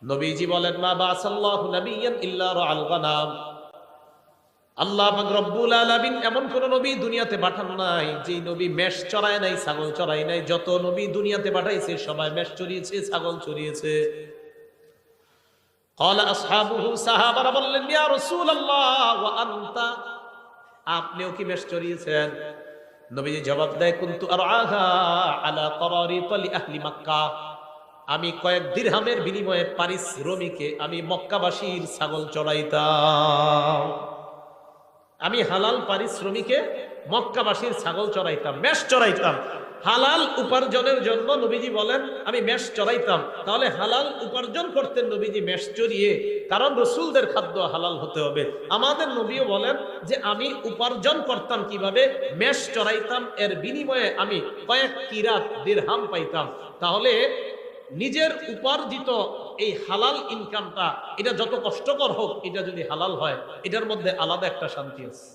নবীজি বলেন, মা বাসাল্লাহু নাবিয়্যান ইল্লা রাআল গানাম, আল্লাহ পাক রব্বুল আলামিন এমন কোন নবী দুনিয়াতে পাঠান নাই যে নবী মেষ চড়ায় নাই, ছাগল চড়ায় নাই। যত নবী দুনিয়াতে পাঠাইছে সবাই মেষ চড়িয়েছে, ছাগল চড়িয়েছে। ক্বালা আসহাবুহু, সাহাবারা বললেন, ইয়া রাসূলুল্লাহ ওয়া আনতা, আপনিও কি মেষ চড়িয়েছেন? নবীজি জবাব দেয়, কুনতু আরআহা আলা করারিত লি আহলি মক্কা, আমি কয়েক দিরহামের বিনিময়ে পারিশ্রমিকে আমি মক্কাবাসীর ছাগল চড়াইতাম। আমি হালাল পারিশ্রমিকে মক্কাবাসীর ছাগল চড়াইতাম, মেষ চড়াইতাম। হালাল উপার্জনের জন্য নবীজি বলেন আমি মেষ চড়াইতাম। তাহলে হালাল উপার্জন করতেন নবীজি মেষ চড়িয়ে, কারণ রসুলদের খাদ্য হালাল হতে হবে। আমাদের নবীও বলেন যে আমি উপার্জন করতাম কিভাবে? মেষ চড়াইতাম, এর বিনিময়ে আমি কয়েক কিরাত দিরহাম পাইতাম। তাহলে নিজের উপার্জিত এই হালাল ইনকামটা, এটা যত কষ্টকর হোক, এটা যদি হালাল হয় এটার মধ্যে আলাদা একটা শান্তি আছে।